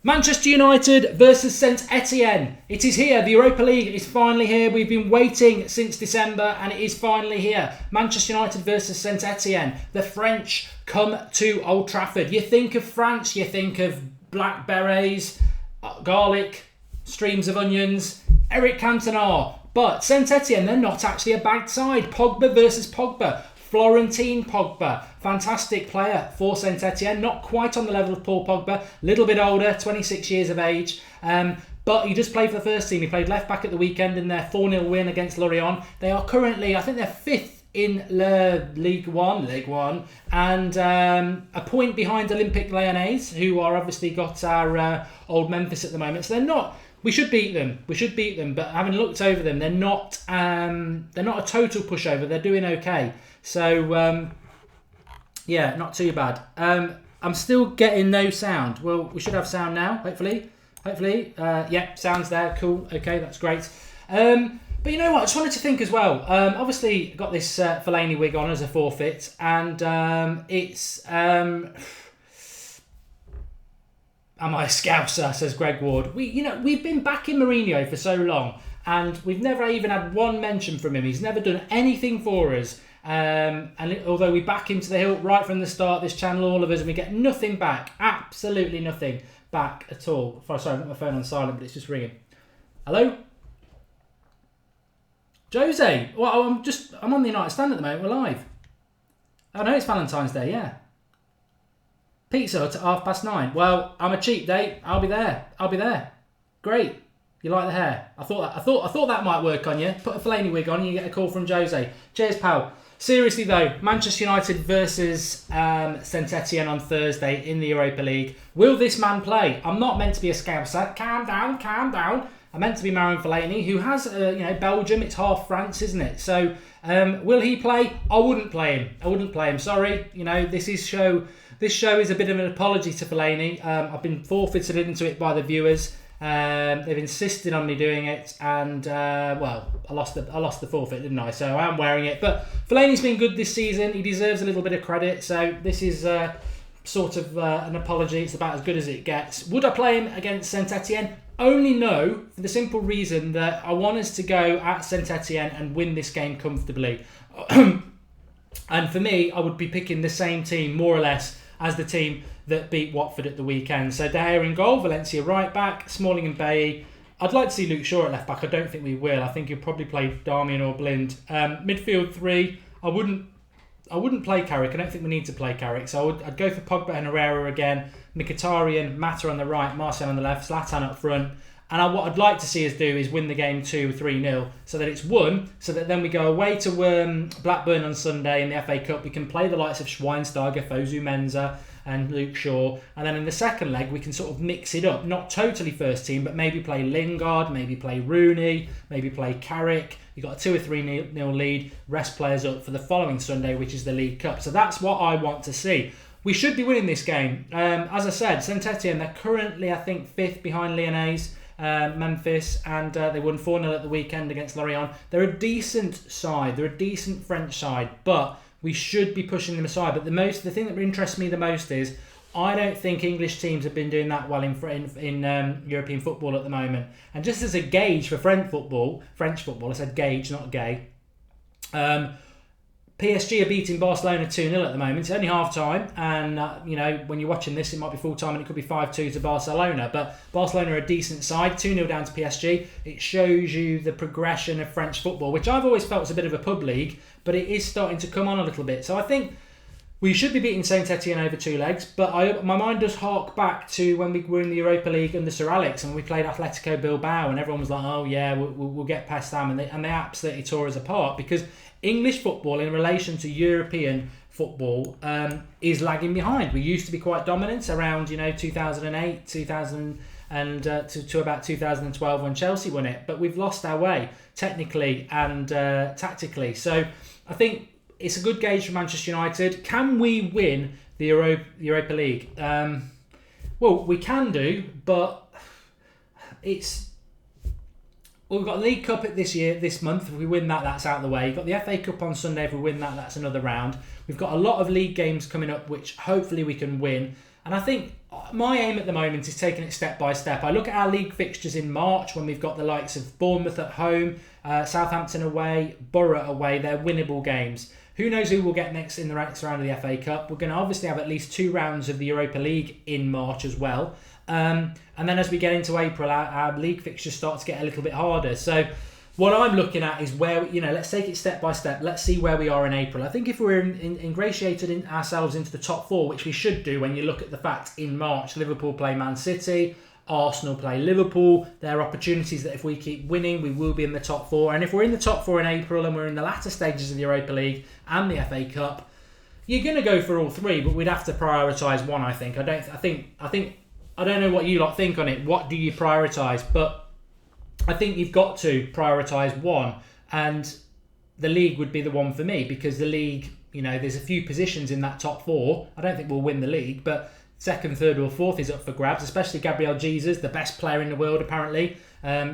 Manchester United versus Saint-Étienne. It is here. The Europa League is finally here. We've been waiting since December and it is finally here. Manchester United versus Saint-Étienne. The French come to Old Trafford. You think of France, you think of black berets, garlic, streams of onions, Eric Cantona. But Saint-Étienne, they're not actually a bad side. Pogba versus Pogba. Florentin Pogba, fantastic player for Saint-Étienne, not quite on the level of Paul Pogba, a little bit older, 26 years of age, but he just played for the first team. He played left back at the weekend in their 4-0 win against Lorient. They are currently, I think they're 5th in Ligue 1, and a point behind Olympique Lyonnais, who are obviously got our old Memphis at the moment. So they're not. We should beat them. But having looked over them, they're not a total pushover. They're doing okay. So, yeah, not too bad. I'm still getting no sound. Well, we should have sound now, hopefully. Yeah, sound's there. Cool. Okay, that's great. But you know what? I just wanted to think as well. Obviously, got this Fellaini wig on as a forfeit. And it's... Am I a Scouser, says Greg Ward. We've been backing Mourinho for so long. And we've never even had one mention from him. He's never done anything for us. And although we back him to the hilt right from the start, this channel, all of us, and we get nothing back, absolutely nothing back at all. Sorry, I've got my phone on silent, but it's just ringing. Hello? Jose? Well, I'm on the United Stand at the moment, we're live. I know it's Valentine's Day, yeah. Pizza at 9:30. Well, I'm a cheap date, I'll be there. Great. You like the hair? I thought that might work on you. Put a Fellaini wig on and you get a call from Jose. Cheers, pal. Seriously though, Manchester United versus Saint-Étienne on Thursday in the Europa League. Will this man play? I'm not meant to be a Scouser. Calm down. I'm meant to be Marouane Fellaini, who has, Belgium. It's half France, isn't it? So, will he play? I wouldn't play him. Sorry. This show is a bit of an apology to Fellaini. I've been forfeited into it by the viewers. They've insisted on me doing it, and I lost the forfeit, didn't I? So I am wearing it. But Fellaini's been good this season. He deserves a little bit of credit. So this is sort of an apology. It's about as good as it gets. Would I play him against Saint-Étienne? Only no, for the simple reason that I want us to go at Saint-Étienne and win this game comfortably. And for me, I would be picking the same team more or less as the team that beat Watford at the weekend. So De Gea in goal, Valencia right back, Smalling and Bailly. I'd like to see Luke Shaw at left back. I don't think we will. I think he'll probably play Darmian or Blind. Midfield three, I wouldn't play Carrick. I don't think we need to play Carrick. So I'd go for Pogba and Herrera again, Mkhitaryan, Mata on the right, Martial on the left, Zlatan up front. And what I'd like to see us do is win the game 2-3-0 so that it's won, so that then we go away to Blackburn on Sunday in the FA Cup. We can play the likes of Schweinsteiger, Fosu Mensah and Luke Shaw. And then in the second leg, we can sort of mix it up. Not totally first team, but maybe play Lingard, maybe play Rooney, maybe play Carrick. You've got a 2 or 3-0 lead, rest players up for the following Sunday, which is the League Cup. So that's what I want to see. We should be winning this game. As I said, Saint-Étienne, they're currently, I think, 5th behind Lyonnais. Memphis, and they won 4-0 at the weekend against Lorient. They're a decent side. They're a decent French side, but we should be pushing them aside. But the thing that interests me the most is I don't think English teams have been doing that well in European football at the moment. And just as a gauge for French football, I said gauge, not gay. PSG are beating Barcelona 2-0 at the moment. It's only half-time, and when you're watching this, it might be full-time and it could be 5-2 to Barcelona. But Barcelona are a decent side, 2-0 down to PSG. It shows you the progression of French football, which I've always felt was a bit of a pub league, but it is starting to come on a little bit. So I think we should be beating Saint-Étienne over 2 legs, but my mind does hark back to when we were in the Europa League under Sir Alex and we played Atletico Bilbao, and everyone was like, oh yeah, we'll get past them, and they absolutely tore us apart, because English football in relation to European football is lagging behind. We used to be quite dominant around 2008, 2000 and to about 2012 when Chelsea won it, but we've lost our way technically and tactically. So I think it's a good gauge for Manchester United. Can we win the Europa League? Well, we can do, but we've got the League Cup this month. If we win that, that's out of the way. You've got the FA Cup on Sunday. If we win that, that's another round. We've got a lot of league games coming up, which hopefully we can win. And I think my aim at the moment is taking it step by step. I look at our league fixtures in March when we've got the likes of Bournemouth at home, Southampton away, Borough away. They're winnable games. Who knows who we'll get next in the next round of the FA Cup. We're going to obviously have at least 2 rounds of the Europa League in March as well. And then as we get into April, our league fixtures start to get a little bit harder. So what I'm looking at is where, let's take it step by step. Let's see where we are in April. I think if we're ingratiated ourselves into the top 4, which we should do when you look at the fact in March, Liverpool play Man City, Arsenal play Liverpool. There are opportunities that if we keep winning, we will be in the top 4. And if we're in the top 4 in April and we're in the latter stages of the Europa League and the FA Cup, you're going to go for all 3, but we'd have to prioritise one, I think. I don't know what you lot think on it. What do you prioritise? But I think you've got to prioritise one, and the league would be the one for me, because the league, there's a few positions in that top 4. I don't think we'll win the league, but 2nd, 3rd or 4th is up for grabs, especially Gabriel Jesus, the best player in the world apparently.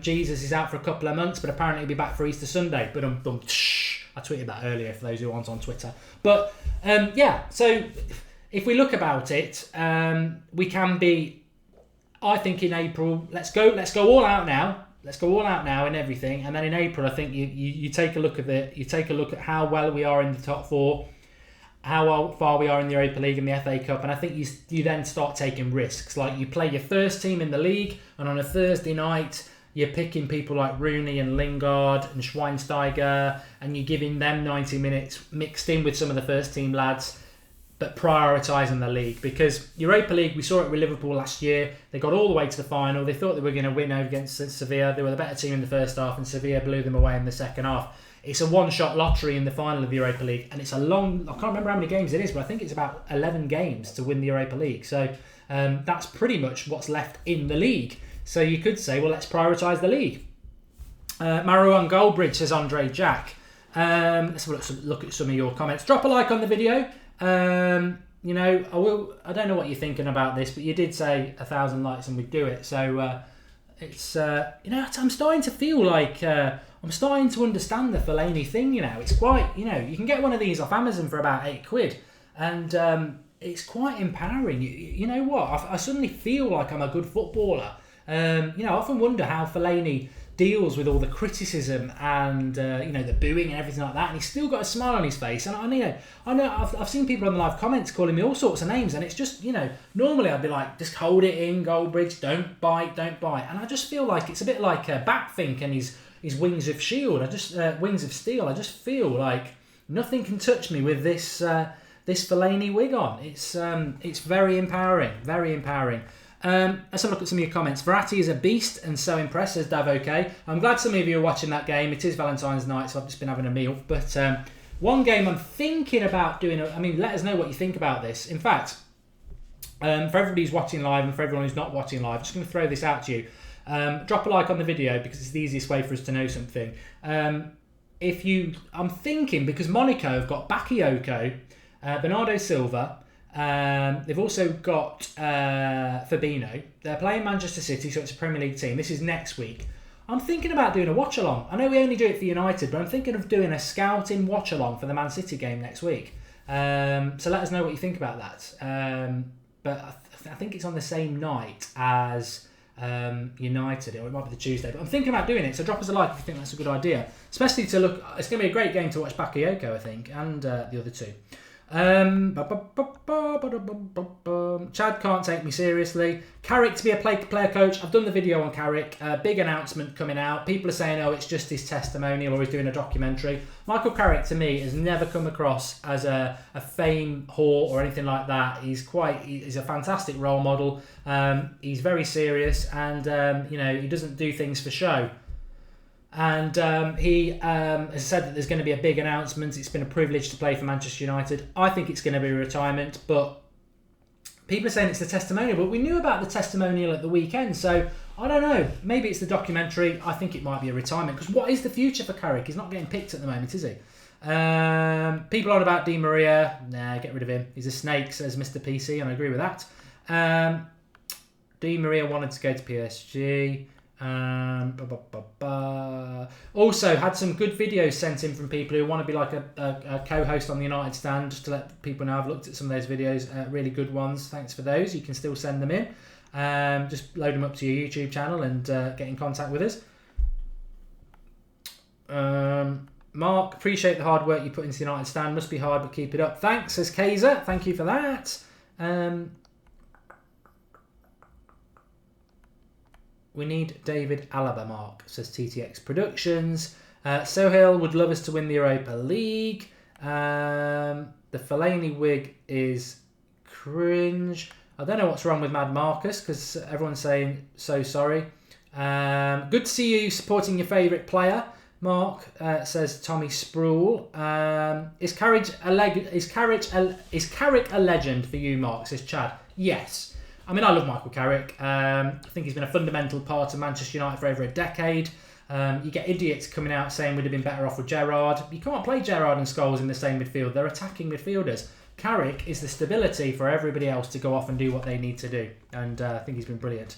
Jesus is out for a couple of months, but apparently he'll be back for Easter Sunday. But I tweeted that earlier for those who aren't on Twitter. But so if we look about it, we can be, I think in April, let's go all out now. Let's go all out now in everything, and then in April, I think you take a look at how well we are in the top 4, how far we are in the Europa League and the FA Cup, and I think you then start taking risks. Like you play your first team in the league, and on a Thursday night, you're picking people like Rooney and Lingard and Schweinsteiger, and you're giving them 90 minutes mixed in with some of the first team lads, but prioritising the league. Because Europa League, we saw it with Liverpool last year. They got all the way to the final. They thought they were going to win over against Sevilla. They were the better team in the first half, and Sevilla blew them away in the second half. It's a one-shot lottery in the final of the Europa League, and it's I can't remember how many games it is, but I think it's about 11 games to win the Europa League. So that's pretty much what's left in the league. So you could say, well, let's prioritise the league. Marouane Goldbridge, says Andre Jack. Let's have a look at some of your comments. Drop a like on the video. I don't know what you're thinking about this, but you did say 1,000 likes and we'd do it. So it's I'm starting to feel like I'm starting to understand the Fellaini thing. It's quite, you can get one of these off Amazon for about £8, and it's quite empowering. You know what? I suddenly feel like I'm a good footballer. I often wonder how Fellaini deals with all the criticism and the booing and everything like that, and he's still got a smile on his face. And I know I've seen people on the live comments calling me all sorts of names, and it's just normally I'd be like, just hold it in, Goldbridge, don't bite, and I just feel like it's a bit like Batfink and his wings of shield. Wings of steel. I just feel like nothing can touch me with this Fellaini wig on. It's very empowering, very empowering. Let's have a look at some of your comments. Verratti is a beast and so impressed, says Dav. Okay, I'm glad some of you are watching that game. It is Valentine's night, so I've just been having a meal. But one game I'm thinking about doing. Let us know what you think about this. In fact, for everybody who's watching live and for everyone who's not watching live, I'm just going to throw this out to you. Drop a like on the video because it's the easiest way for us to know something. I'm thinking, because Monaco have got Bakayoko, Bernardo Silva. They've also got Fabinho. They're playing Manchester City, so it's a Premier League team. This is next week. I'm thinking about doing a watch-along. I know we only do it for United, but I'm thinking of doing a scouting watch-along for the Man City game next week. So let us know what you think about that. But I think it's on the same night as United, or it might be the Tuesday. But I'm thinking about doing it, so drop us a like if you think that's a good idea. Especially to look, it's going to be a great game to watch Bakayoko, I think, and the other two. Chad can't take me seriously. Carrick to be a player coach. I've done the video on Carrick. Big announcement coming out. People are saying, oh, it's just his testimonial or he's doing a documentary. Michael Carrick to me has never come across as a fame whore or anything like that. He's a fantastic role model. He's very serious, and he doesn't do things for show. And he has said that there's going to be a big announcement. It's been a privilege to play for Manchester United. I think it's going to be a retirement, but people are saying it's the testimonial. But we knew about the testimonial at the weekend, so I don't know. Maybe it's the documentary. I think it might be a retirement, because what is the future for Carrick? He's not getting picked at the moment, is he? People on about Di Maria. Nah, get rid of him. He's a snake, says Mr. PC, and I agree with that. Di Maria wanted to go to PSG. Also, had some good videos sent in from people who want to be like a co-host on the United Stand, just to let people know I've looked at some of those videos, really good ones. Thanks for those. You can still send them in. Just load them up to your YouTube channel and get in contact with us. Mark, appreciate the hard work you put into the United Stand. Must be hard, but keep it up. Thanks, says Kaiser. Thank you for that. We need David Alaba, Mark, says TTX Productions. Sohail would love us to win the Europa League. The Fellaini wig is cringe. I don't know what's wrong with Mad Marcus, because everyone's saying so sorry. Good to see you supporting your favourite player, Mark, says Tommy Sproul. Is Carrick a legend for you, Mark, says Chad? Yes. I mean, I love Michael Carrick. I think he's been a fundamental part of Manchester United for over a decade. You get idiots coming out saying we'd have been better off with Gerrard. You can't play Gerrard and Scholes in the same midfield. They're attacking midfielders. Carrick is the stability for everybody else to go off and do what they need to do. And I think he's been brilliant.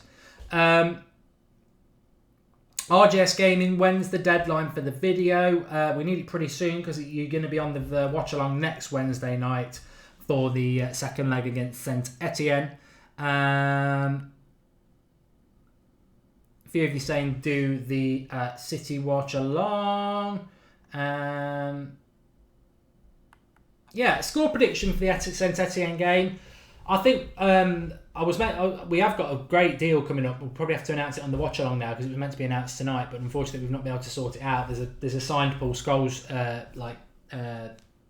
RGS Gaming, when's the deadline for the video? We need it pretty soon because you're going to be on the watch-along next Wednesday night for the second leg against Saint-Étienne. A few of you saying do the City watch along. Yeah, score prediction for the Saint-Étienne game. I think we have got a great deal coming up. We'll probably have to announce it on the watch along now because it was meant to be announced tonight, but unfortunately we've not been able to sort it out. There's a signed Paul Scholes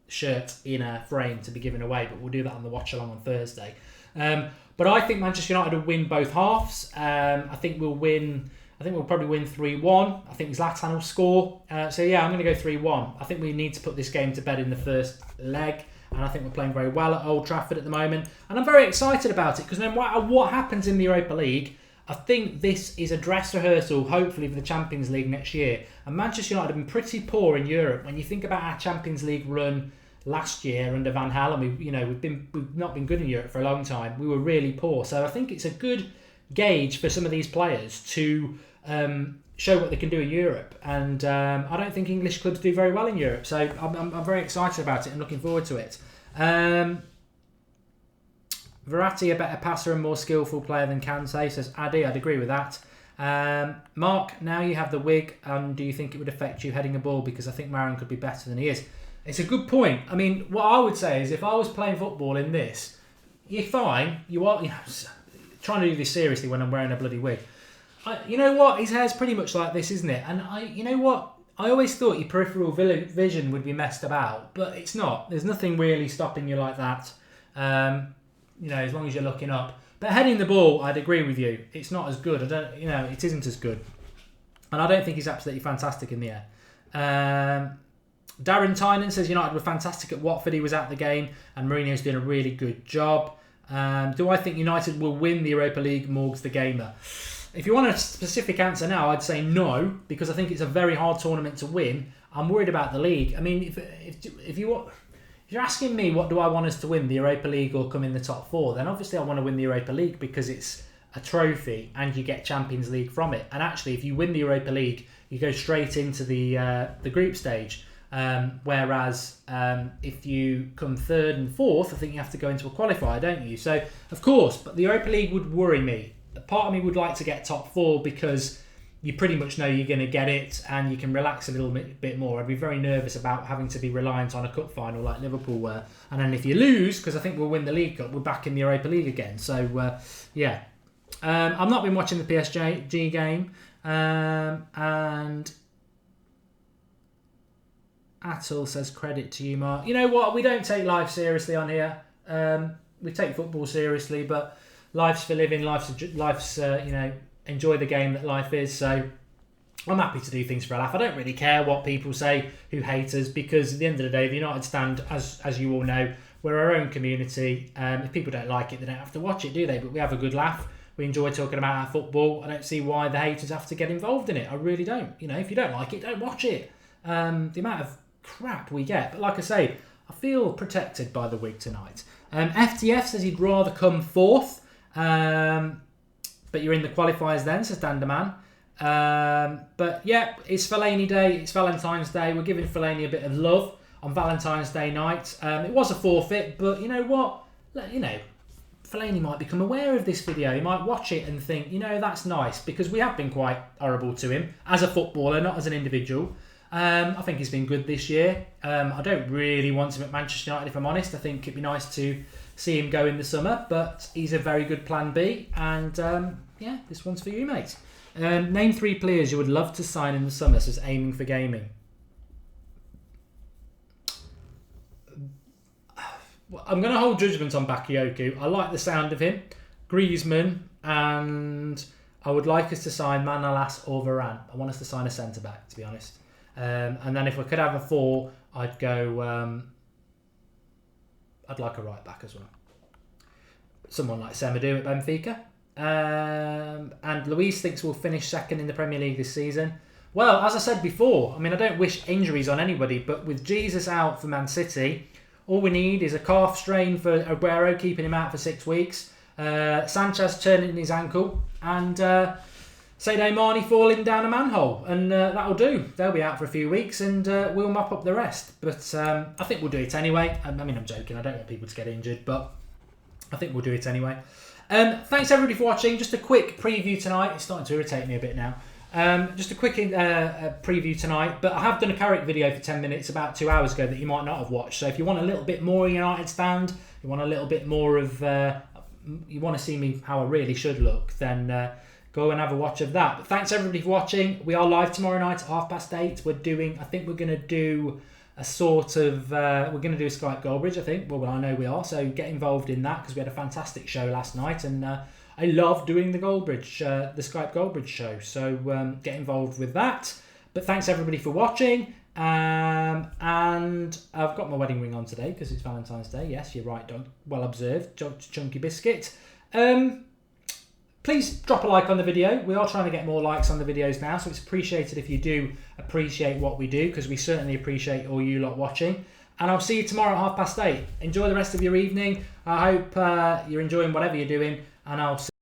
shirt in a frame to be given away, but we'll do that on the watch along on Thursday. But I think Manchester United will win both halves. I think we'll probably win 3-1. I think Zlatan will score. So yeah, I'm going to go 3-1. I think we need to put this game to bed in the first leg. And I think we're playing very well at Old Trafford at the moment. And I'm very excited about it because no matter what happens in the Europa League, I think this is a dress rehearsal, hopefully, for the Champions League next year. And Manchester United have been pretty poor in Europe. When you think about our Champions League run last year under Van Gaal, and we've not been good in Europe for a long time. We were really poor. So I think it's a good gauge for some of these players to show what they can do in Europe. And I don't think English clubs do very well in Europe. So I'm very excited about it and looking forward to it. Verratti, a better passer and more skillful player than Kante, says Addy. I'd agree with that. Mark, now you have the wig. Do you think it would affect you heading a ball? Because I think Maron could be better than he is. It's a good point. I mean, what I would say is if I was playing football in this, you're fine. You are trying to do this seriously when I'm wearing a bloody wig. You know what? His hair's pretty much like this, isn't it? And you know what? I always thought your peripheral vision would be messed about, but it's not. There's nothing really stopping you like that. As long as you're looking up. But heading the ball, I'd agree with you. It's not as good. It isn't as good. And I don't think he's absolutely fantastic in the air. Darren Tynan says United were fantastic at Watford. He was at the game, and Mourinho's doing a really good job. Do I think United will win the Europa League? Morgs the Gamer. If you want a specific answer now, I'd say no, because I think it's a very hard tournament to win. I'm worried about the league. I mean, if you're asking me what do I want us to win, the Europa League or come in the top four, then obviously I want to win the Europa League because it's a trophy and you get Champions League from it. And actually, if you win the Europa League, you go straight into the group stage. Whereas if you come third and fourth, I think you have to go into a qualifier, don't you? So, of course, but the Europa League would worry me. Part of me would like to get top four because you pretty much know you're going to get it and you can relax a little bit more. I'd be very nervous about having to be reliant on a cup final like Liverpool were. And then if you lose, because I think we'll win the League Cup, we're back in the Europa League again. So, yeah. I've not been watching the PSG game. And Atul says credit to you, Mark. You know what? We don't take life seriously on here. We take football seriously, but life's for living. Life's enjoy the game that life is. So I'm happy to do things for a laugh. I don't really care what people say who hate us, because at the end of the day, the United Stand, as you all know, we're our own community. If people don't like it, they don't have to watch it, do they? But we have a good laugh. We enjoy talking about our football. I don't see why the haters have to get involved in it. I really don't. If you don't like it, don't watch it. The amount of crap we get. But like I say, I feel protected by the wig tonight. FTF says he'd rather come fourth. But you're in the qualifiers then, says Danderman. But yeah, it's Fellaini Day. It's Valentine's Day. We're giving Fellaini a bit of love on Valentine's Day night. It was a forfeit, but you know what? Fellaini might become aware of this video. He might watch it and think, that's nice, because we have been quite horrible to him as a footballer, not as an individual. I think he's been good this year. I don't really want him at Manchester United, if I'm honest. I think it'd be nice to see him go in the summer, but he's a very good plan B. And yeah, this one's for you, mate. Name 3 players you would love to sign in the summer, says Aiming for Gaming. I'm going to hold judgment on Bakayoko. I like the sound of him. Griezmann, and I would like us to sign Manolas or Varane. I want us to sign a centre-back, to be honest. And then if I could have a 4, I'd go... I'd like a right-back as well. Someone like Semedo at Benfica. And Luis thinks we'll finish second in the Premier League this season. Well, as I said before, I don't wish injuries on anybody, but with Jesus out for Man City... All we need is a calf strain for Aguero, keeping him out for 6 weeks. Sanchez turning his ankle. And Sadio Mane falling down a manhole. And that'll do. They'll be out for a few weeks and we'll mop up the rest. But I think we'll do it anyway. I'm joking. I don't want people to get injured. But I think we'll do it anyway. Thanks everybody for watching. Just a quick preview tonight. It's starting to irritate me a bit now. Just a quick preview tonight, but I have done a Carrick video for 10 minutes about 2 hours ago that you might not have watched. So if you want a little bit more United stand, you want a little bit more of, you want to see me how I really should look, then go and have a watch of that. But thanks everybody for watching. We are live tomorrow night at 8:30. I think we're going to do a sort of, we're going to do a Skype Goldbridge, I think. Well, I know we are, so get involved in that because we had a fantastic show last night and I love doing the Goldbridge, the Skype Goldbridge show. So get involved with that. But thanks everybody for watching. And I've got my wedding ring on today because it's Valentine's Day. Yes, you're right, Doug. Well observed, Chunky Biscuit. Please drop a like on the video. We are trying to get more likes on the videos now, so it's appreciated if you do appreciate what we do, because we certainly appreciate all you lot watching. And I'll see you tomorrow at 8:30. Enjoy the rest of your evening. I hope you're enjoying whatever you're doing. And I'll see